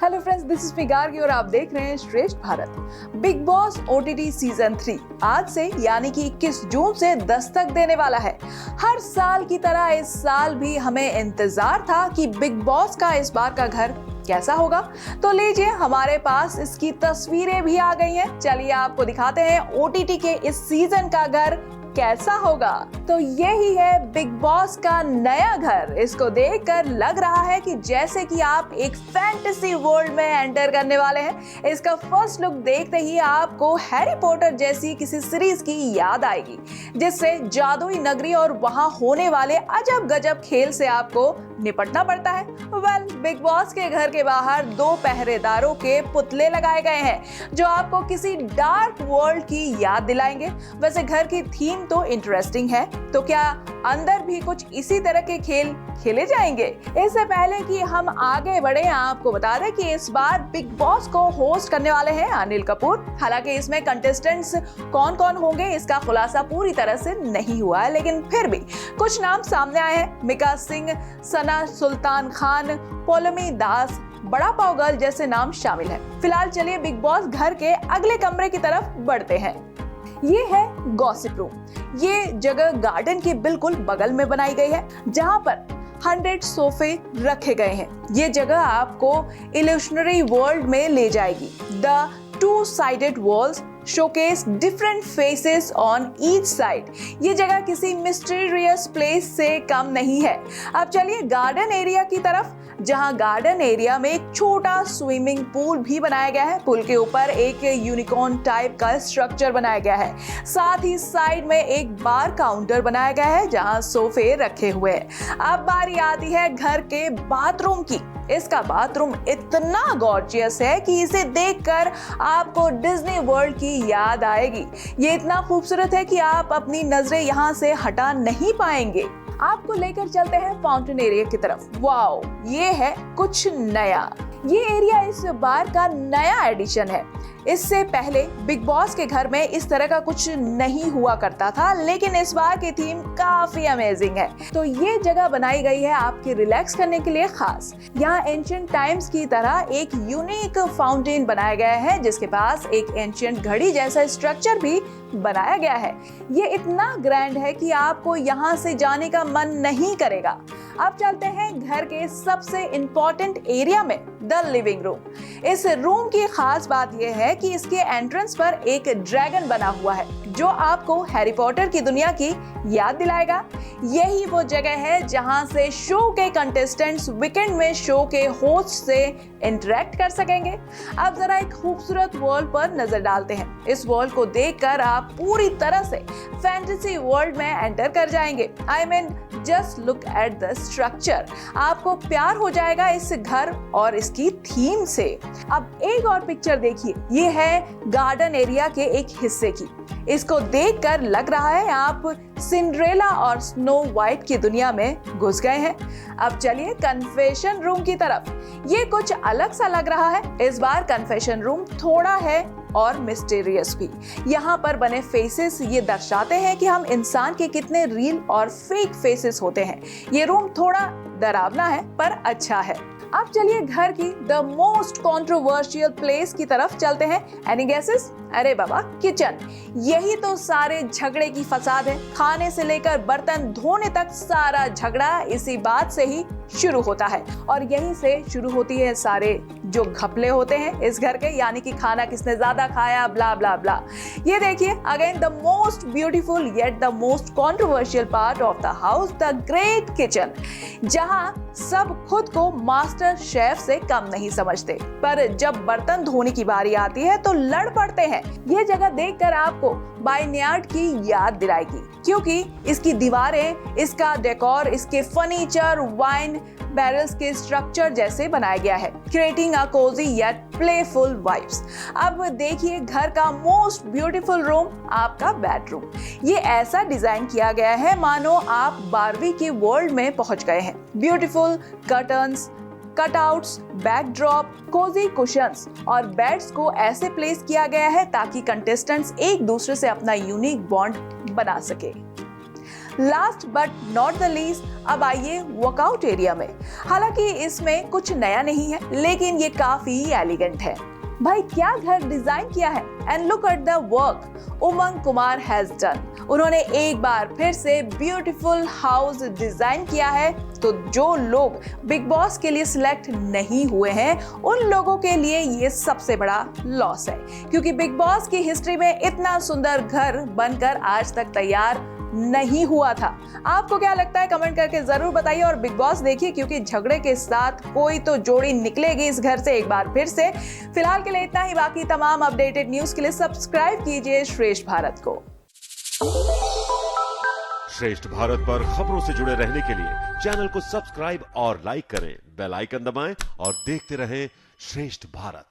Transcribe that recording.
Hello friends, this is Gargi और आप देख रहे हैं श्रेष्ठ Bharat. Big boss OTT season 3 आज से यानी कि 21 जून से दस्तक देने वाला है। हर साल की तरह इस साल भी हमें इंतजार था कि बिग बॉस का इस बार का घर कैसा होगा। तो लीजिए, हमारे पास इसकी तस्वीरें भी आ गई हैं। चलिए आपको दिखाते हैं ओटीटी के इस सीजन का घर कैसा होगा। तो यही है बिग बॉस का नया घर। इसको देखकर लग रहा है कि जैसे कि आप एक फैंटेसी वर्ल्ड में एंटर करने वाले हैं। इसका फर्स्ट लुक देखते ही आपको हैरी पॉटर जैसी किसी सीरीज की याद आएगी, जिससे जादुई नगरी और वहां होने वाले अजब गजब खेल से आपको निपटना पड़ता है। बिग बॉस के घर के बाहर 2 पहरेदारों के पुतले लगाए गए हैं, जो आपको किसी डार्क वर्ल्ड की याद दिलाएंगे। वैसे घर की थीम तो इंटरेस्टिंग है, तो क्या अंदर भी कुछ इसी तरह के खेल खेले जाएंगे? इससे पहले कि हम आगे बढ़े, आपको बता दें कि इस बार बिग बॉस को होस्ट करने वाले हैं अनिल कपूर। हालांकि इसमें कंटेस्टेंट्स कौन कौन होंगे इसका खुलासा पूरी तरह से नहीं हुआ है, लेकिन फिर भी कुछ नाम सामने आए हैं। मिका सिंह, सना सुल्तान खान, पौलमी दास, बड़ा पाव गर्ल जैसे नाम शामिल हैं। फिलहाल चलिए बिग बॉस घर के अगले कमरे की तरफ बढ़ते हैं। ये है गॉसिप रूम। ये जगह गार्डन के बिल्कुल बगल में बनाई गई है, जहां पर 100 सोफे रखे गए हैं। ये जगह आपको इल्यूशनरी वर्ल्ड में ले जाएगी। The 2-sided walls showcase different faces on each side। ये जगह किसी मिस्टीरियस प्लेस से कम नहीं है। अब चलिए गार्डन एरिया की तरफ, जहां गार्डन एरिया में एक छोटा स्विमिंग पूल भी बनाया गया है। पूल के ऊपर एक यूनिकॉर्न टाइप का स्ट्रक्चर बनाया गया है। साथ ही साइड में एक बार काउंटर बनाया गया है, जहां सोफे रखे हुए हैं। अब बारी आती है घर के बाथरूम की। इसका बाथरूम इतना गॉर्जियस है कि इसे देखकर आपको डिज्नी वर्ल्ड की याद आएगी। ये इतना खूबसूरत है कि आप अपनी नजरें यहाँ से हटा नहीं पाएंगे। आपको लेकर चलते हैं फाउंटेन एरिया की तरफ। वाओ, ये है कुछ नया। ये एरिया इस बार का नया एडिशन है। इससे पहले बिग बॉस के घर में इस तरह का कुछ नहीं हुआ करता था, लेकिन इस बार की थीम काफी अमेजिंग है। तो ये जगह बनाई गई है आपके रिलैक्स करने के लिए खास। यहाँ एंशिएंट टाइम्स की तरह एक यूनिक फाउंटेन बनाया गया है, जिसके पास एक एंशिएंट घड़ी जैसा स्ट्रक्चर भी बनाया गया है। ये इतना ग्रैंड है कि आपको यहाँ से जाने का मन नहीं करेगा। अब चलते हैं घर के सबसे इम्पोर्टेंट एरिया में, द लिविंग रूम। इस रूम की खास बात यह है कि इसके एंट्रेंस पर एक ड्रैगन बना हुआ है, जो आपको हैरी पॉटर की दुनिया की याद दिलाएगा। यही वो जगह है जहां से शो के कंटेस्टेंट्स वीकेंड में शो के होस्ट से इंटरेक्ट कर सकेंगे। अब जरा एक खूबसूरत वॉल पर नजर डालते हैं। इस वॉल को देखकर आप पूरी तरह से फैंटेसी वर्ल्ड में एंटर कर जाएंगे। I mean just look at the structure. आपको प्यार हो जाएगा इस घर और इसकी थीम से। अब एक और पिक्चर देखिए। ये है गार्डन एरिया के एक हिस्से की। इसको देखकर लग रहा है आप सिंड्रेला और स्नो वाइट की दुनिया में घुस गए हैं। अब चलिए कन्फेशन रूम की तरफ। ये कुछ अलग सा लग रहा है। इस बार कन्फेशन रूम थोड़ा है और मिस्टीरियस भी। यहाँ पर बने फेसेस ये दर्शाते हैं कि हम इंसान के कितने रियल और फेक फेसेस होते हैं। ये रूम थोड़ा डरावना है, पर अच्छा है। अब चलिए घर की द मोस्ट कंट्रोवर्शियल प्लेस की तरफ चलते हैं। Any guesses? अरे बाबा, किचन। यही तो सारे झगड़े की फसाद है। खाने से लेकर बर्तन धोने तक सारा झगड़ा इसी बात से ही शुरू होता है, और यहीं से शुरू होती है सारे जो घपले होते हैं इस घर के, यानी कि खाना किसने ज्यादा खाया, ब्ला ब्ला ब्ला। ये देखिए again the most beautiful yet the most controversial part of the house, the great kitchen, जहां सब खुद को मास्टर शेफ से कम नहीं समझते, पर जब बर्तन धोने की बारी आती है तो लड़ पड़ते हैं। ये जगह देखकर आपको बाइनयार्ड की याद दिलाएगी, क्योंकि इसकी दीवारें, इसका डेकोर, इसके फर्नीचर वाइन बैरल्स के स्ट्रक्चर जैसे बनाया गया है, creating a cozy yet playful vibes. अब देखिए घर का मोस्ट ब्यूटीफुल रूम, आपका बेडरूम। ये ऐसा डिजाइन किया गया है मानो आप बारबी के वर्ल्ड में पहुंच गए हैं। Beautiful curtains, cutouts, backdrop, cozy cushions और बेड्स को ऐसे प्लेस किया गया है ताकि कंटेस्टेंट्स एक दूसरे से अपना यूनिक बॉन्ड बना सके। Last but not the least, अब आइए वर्कआउट एरिया में। हालांकि इसमें कुछ नया नहीं है, लेकिन ये काफी एलिगेंट है। भाई क्या घर डिजाइन किया है, and look at the work Umang Kumar has done. उन्होंने एक बार फिर से ब्यूटीफुल हाउस डिजाइन किया है। तो जो लोग बिग बॉस के लिए सिलेक्ट नहीं हुए हैं, उन लोगों के लिए ये सबसे बड़ा लॉस है, क्योंकि बिग बॉस की हिस्ट्री में इतना सुंदर घर बनकर आज तक तैयार नहीं हुआ था। आपको क्या लगता है, कमेंट करके जरूर बताइए और बिग बॉस देखिए, क्योंकि झगड़े के साथ कोई तो जोड़ी निकलेगी इस घर से एक बार फिर से। फिलहाल के लिए इतना ही, बाकी तमाम अपडेटेड न्यूज के लिए सब्सक्राइब कीजिए श्रेष्ठ भारत को। श्रेष्ठ भारत पर खबरों से जुड़े रहने के लिए चैनल को सब्सक्राइब और लाइक करें, बेल आइकन दबाएं और देखते रहें श्रेष्ठ भारत।